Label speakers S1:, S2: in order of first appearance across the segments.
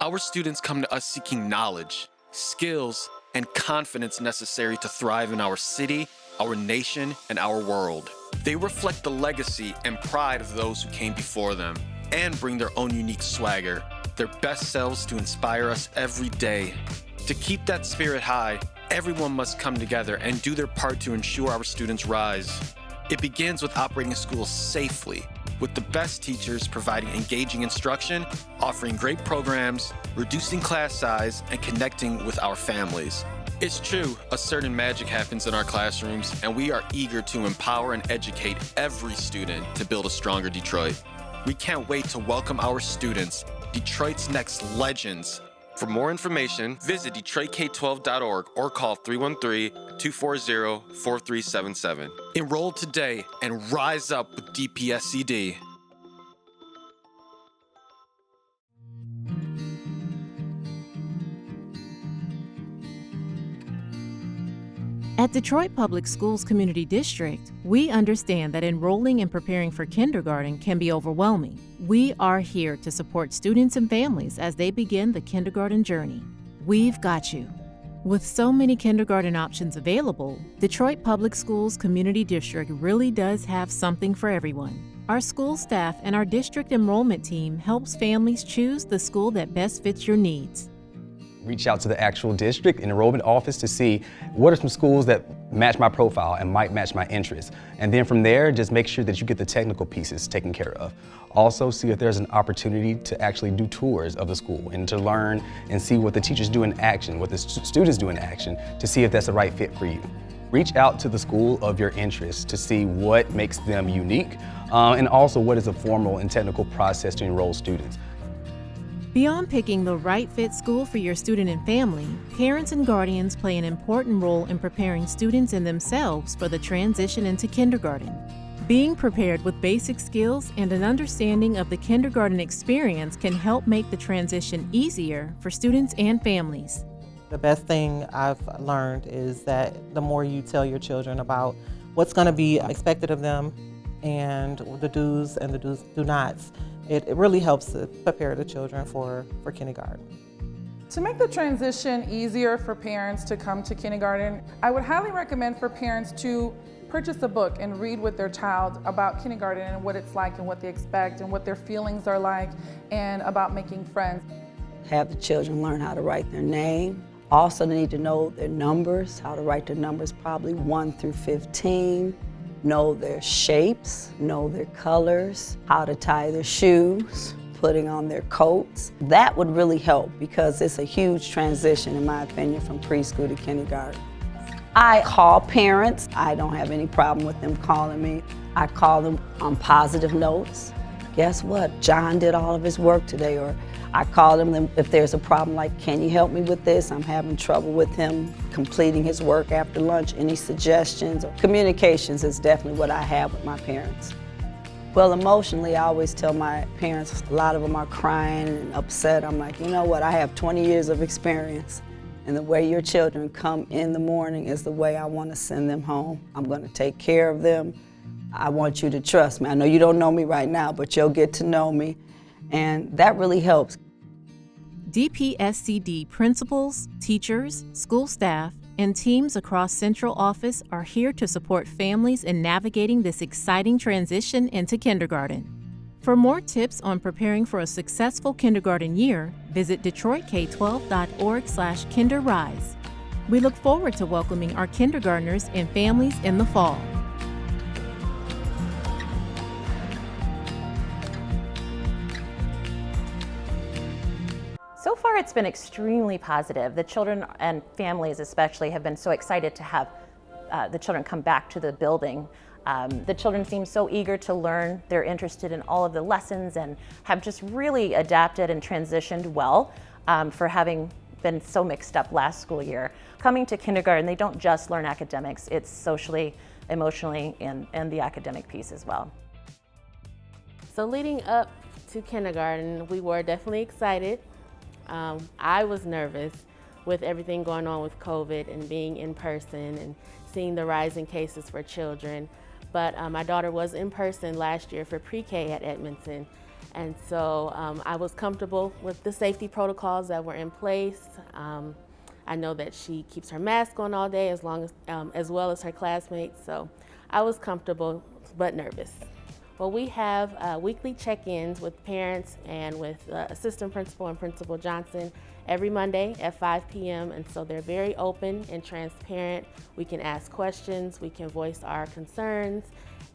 S1: Our students come to us seeking knowledge, skills, and confidence necessary to thrive in our city, our nation, and our world. They reflect the legacy and pride of those who came before them and bring their own unique swagger, their best selves to inspire us every day. To keep that spirit high, everyone must come together and do their part to ensure our students rise. It begins with operating schools safely, with the best teachers providing engaging instruction, offering great programs, reducing class size, and connecting with our families. It's true, a certain magic happens in our classrooms, and we are eager to empower and educate every student to build a stronger Detroit. We can't wait to welcome our students, Detroit's next legends. For more information, visit DetroitK12.org or call 313-240-4377. Enroll today and rise up with DPSCD.
S2: At Detroit Public Schools Community District, we understand that enrolling and preparing for kindergarten can be overwhelming. We are here to support students and families as they begin the kindergarten journey. We've got you. With so many kindergarten options available, Detroit Public Schools Community District really does have something for everyone. Our school staff and our district enrollment team helps families choose the school that best fits your needs.
S3: Reach out to the actual district and enrollment office to see what are some schools that match my profile and might match my interests. And then from there, just make sure that you get the technical pieces taken care of. Also, see if there's an opportunity to actually do tours of the school and to learn and see what the teachers do in action, what the students do in action, to see if that's the right fit for you. Reach out to the school of your interest to see what makes them unique and also what is a formal and technical process to enroll students.
S2: Beyond picking the right fit school for your student and family, parents and guardians play an important role in preparing students and themselves for the transition into kindergarten. Being prepared with basic skills and an understanding of the kindergarten experience can help make the transition easier for students and families.
S4: The best thing I've learned is that the more you tell your children about what's going to be expected of them and the do's and the do nots, it really helps to prepare the children for kindergarten.
S5: To make the transition easier for parents to come to kindergarten, I would highly recommend for parents to purchase a book and read with their child about kindergarten and what it's like and what they expect and what their feelings are like and about making friends.
S6: Have the children learn how to write their name. Also, they need to know their numbers, how to write their numbers probably 1 through 15. Know their shapes, know their colors, how to tie their shoes, putting on their coats. That would really help because it's a huge transition, in my opinion, from preschool to kindergarten. I call parents. I don't have any problem with them calling me. I call them on positive notes. Guess what? John did all of his work today. Or I call them if there's a problem like, can you help me with this? I'm having trouble with him completing his work after lunch. Any suggestions? Communications is definitely what I have with my parents. Well, emotionally, I always tell my parents, a lot of them are crying and upset. I'm like, you know what? I have 20 years of experience. And the way your children come in the morning is the way I want to send them home. I'm going to take care of them. I want you to trust me. I know you don't know me right now, but you'll get to know me. And that really helps.
S2: DPSCD principals, teachers, school staff, and teams across Central Office are here to support families in navigating this exciting transition into kindergarten. For more tips on preparing for a successful kindergarten year, visit DetroitK12.org/KinderRise. We look forward to welcoming our kindergartners and families in the fall.
S7: So far, it's been extremely positive. The children and families especially have been so excited to have the children come back to the building. The children seem so eager to learn. They're interested in all of the lessons and have just really adapted and transitioned well for having been so mixed up last school year. Coming to kindergarten, they don't just learn academics, it's socially, emotionally, and the academic piece as well.
S8: So leading up to kindergarten, we were definitely excited. I was nervous with everything going on with COVID and being in person and seeing the rising cases for children. But my daughter was in person last year for pre-K at Edmondson, And so I was comfortable with the safety protocols that were in place. I know that she keeps her mask on all day as well as her classmates, so I was comfortable but nervous. Well, we have weekly check-ins with parents and with assistant principal and Principal Johnson every Monday at 5 p.m. and so they're very open and transparent. We can ask questions, we can voice our concerns,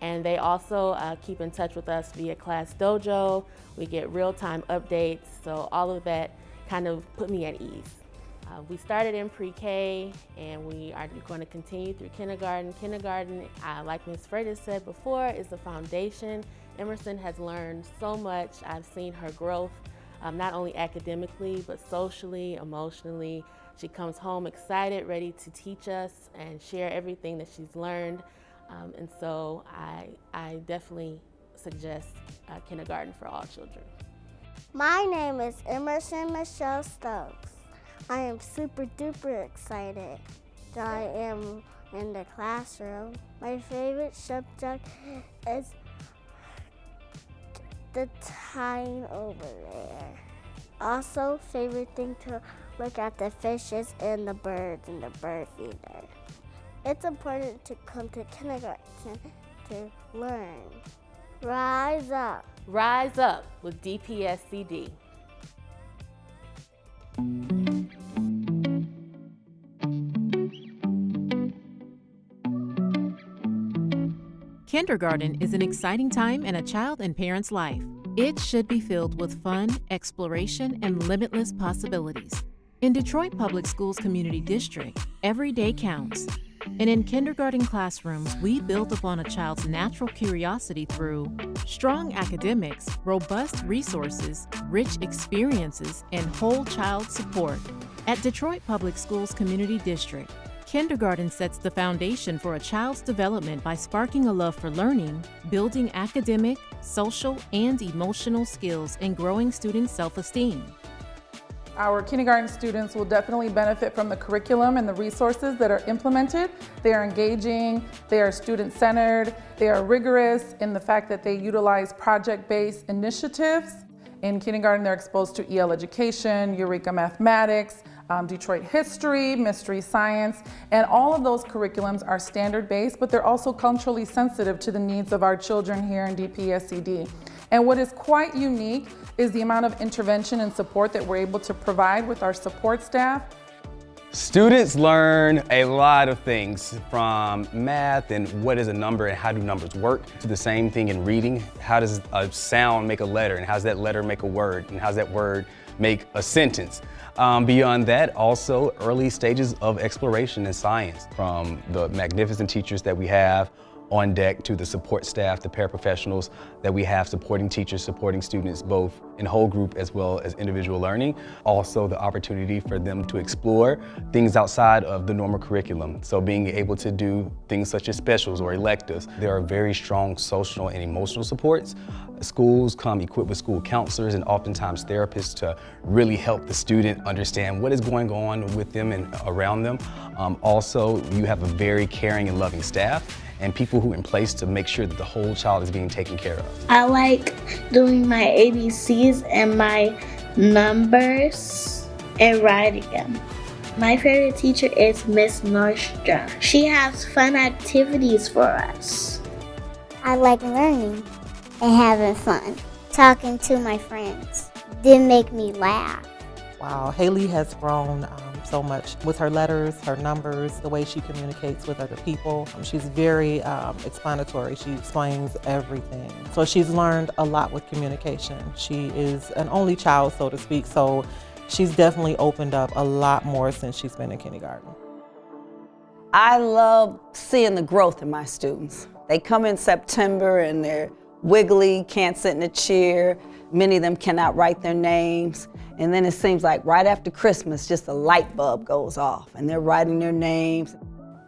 S8: and they also keep in touch with us via Class Dojo. We get real-time updates, so all of that kind of put me at ease. We started in pre-K and we are going to continue through kindergarten. Kindergarten, like Ms. Freitas said before, is the foundation. Emerson has learned so much. I've seen her growth, not only academically, but socially, emotionally. She comes home excited, ready to teach us and share everything that she's learned. And so I definitely suggest kindergarten for all children.
S9: My name is Emerson Michelle Stokes. I am super duper excited that I am in the classroom. My favorite subject is the time over there. Also, favorite thing to look at the fishes and the birds and the bird feeder. It's important to come to kindergarten to learn. Rise up.
S8: Rise up with DPSCD.
S2: Kindergarten is an exciting time in a child and parent's life. It should be filled with fun, exploration, and limitless possibilities. In Detroit Public Schools Community District, every day counts. And in kindergarten classrooms, we build upon a child's natural curiosity through strong academics, robust resources, rich experiences, and whole child support. At Detroit Public Schools Community District, kindergarten sets the foundation for a child's development by sparking a love for learning, building academic, social, and emotional skills, and growing student self-esteem.
S5: Our kindergarten students will definitely benefit from the curriculum and the resources that are implemented. They are engaging, they are student-centered, they are rigorous in the fact that they utilize project-based initiatives. In kindergarten, they're exposed to EL education, Eureka mathematics, Detroit history, mystery science, and all of those curriculums are standard-based, but they're also culturally sensitive to the needs of our children here in DPSCD. And what is quite unique is the amount of intervention and support that we're able to provide with our support staff.
S3: Students learn a lot of things, from math and what is a number and how do numbers work, to the same thing in reading. How does a sound make a letter, and how does that letter make a word, and how does that word make a sentence? Beyond that, also early stages of exploration in science, from the magnificent teachers that we have on deck to the support staff, the paraprofessionals that we have supporting teachers, supporting students, both in whole group as well as individual learning. Also the opportunity for them to explore things outside of the normal curriculum. So being able to do things such as specials or electives. There are very strong social and emotional supports. Schools come equipped with school counselors and oftentimes therapists to really help the student understand what is going on with them and around them. Also, you have a very caring and loving staff and people who are in place to make sure that the whole child is being taken care of.
S9: I like doing my ABCs and my numbers and writing them. My favorite teacher is Miss Nordstrom. She has fun activities for us. I like learning and having fun. Talking to my friends did make me laugh.
S4: Wow, Haley has grown so much with her letters, her numbers, the way she communicates with other people. She's very explanatory. She explains everything. So she's learned a lot with communication. She is an only child, so to speak, so she's definitely opened up a lot more since she's been in kindergarten.
S6: I love seeing the growth in my students. They come in September and they're wiggly, can't sit in a chair. Many of them cannot write their names. And then it seems like right after Christmas, just a light bulb goes off and they're writing their names.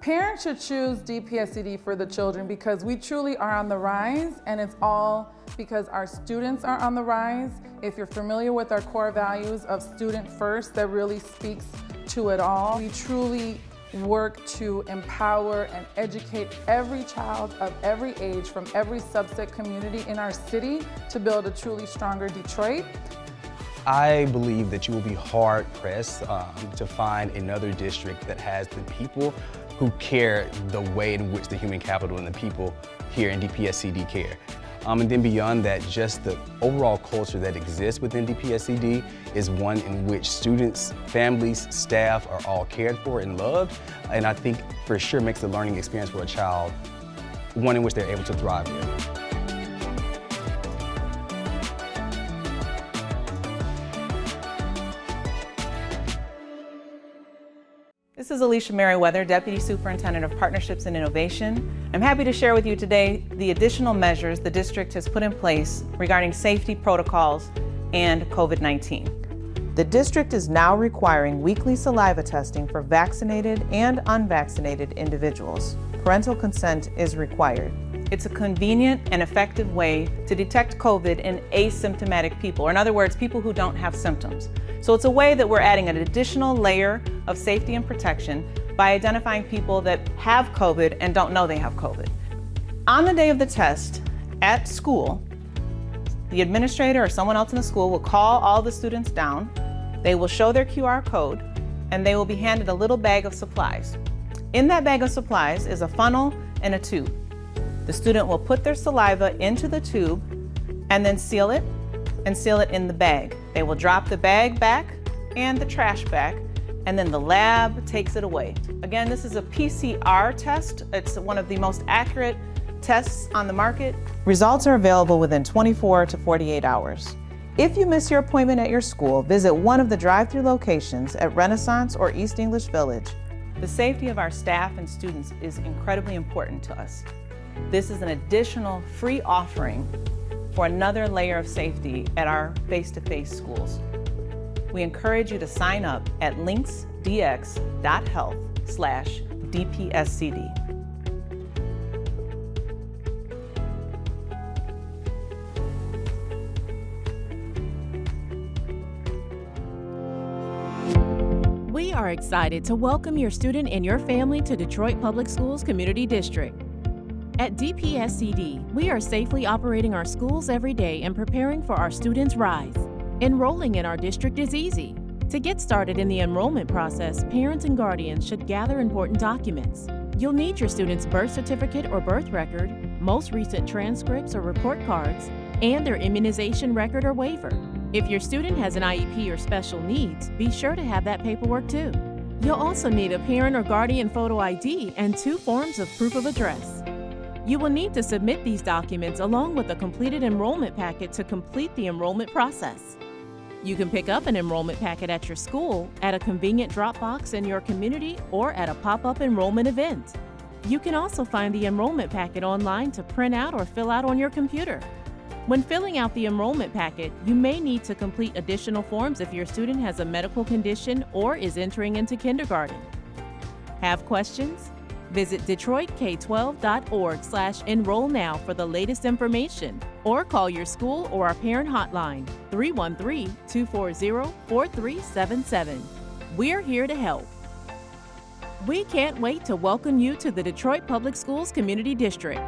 S5: Parents should choose DPSCD for the children because we truly are on the rise, and it's all because our students are on the rise. If you're familiar with our core values of student first, that really speaks to it all. We truly work to empower and educate every child of every age from every subset community in our city to build a truly stronger Detroit.
S3: I believe that you will be hard-pressed to find another district that has the people who care the way in which the human capital and the people here in DPSCD care. And then beyond that, just the overall culture that exists within DPSCD is one in which students, families, staff are all cared for and loved, and I think for sure makes the learning experience for a child one in which they're able to thrive in.
S10: This is Alicia Merriweather, Deputy Superintendent of Partnerships and Innovation. I'm happy to share with you today the additional measures the district has put in place regarding safety protocols and COVID-19. The district is now requiring weekly saliva testing for vaccinated and unvaccinated individuals. Parental consent is required. It's a convenient and effective way to detect COVID in asymptomatic people, or in other words, people who don't have symptoms. So it's a way that we're adding an additional layer of safety and protection by identifying people that have COVID and don't know they have COVID. On the day of the test at school, the administrator or someone else in the school will call all the students down, they will show their QR code, and they will be handed a little bag of supplies. In that bag of supplies is a funnel and a tube. The student will put their saliva into the tube and then seal it in the bag. They will drop the bag back and the trash back, and then the lab takes it away. Again, this is a PCR test. It's one of the most accurate tests on the market. Results are available within 24 to 48 hours. If you miss your appointment at your school, visit one of the drive-through locations at Renaissance or East English Village. The safety of our staff and students is incredibly important to us. This is an additional free offering for another layer of safety at our face-to-face schools. We encourage you to sign up at linksdx.health/DPSCD.
S2: We are excited to welcome your student and your family to Detroit Public Schools Community District. At DPSCD, we are safely operating our schools every day and preparing for our students' rise. Enrolling in our district is easy. To get started in the enrollment process, parents and guardians should gather important documents. You'll need your student's birth certificate or birth record, most recent transcripts or report cards, and their immunization record or waiver. If your student has an IEP or special needs, be sure to have that paperwork too. You'll also need a parent or guardian photo ID and 2 forms of proof of address. You will need to submit these documents along with a completed enrollment packet to complete the enrollment process. You can pick up an enrollment packet at your school, at a convenient drop box in your community, or at a pop-up enrollment event. You can also find the enrollment packet online to print out or fill out on your computer. When filling out the enrollment packet, you may need to complete additional forms if your student has a medical condition or is entering into kindergarten. Have questions? Visit DetroitK12.org/enroll now for the latest information, or call your school or our parent hotline, 313-240-4377. We're here to help. We can't wait to welcome you to the Detroit Public Schools Community District.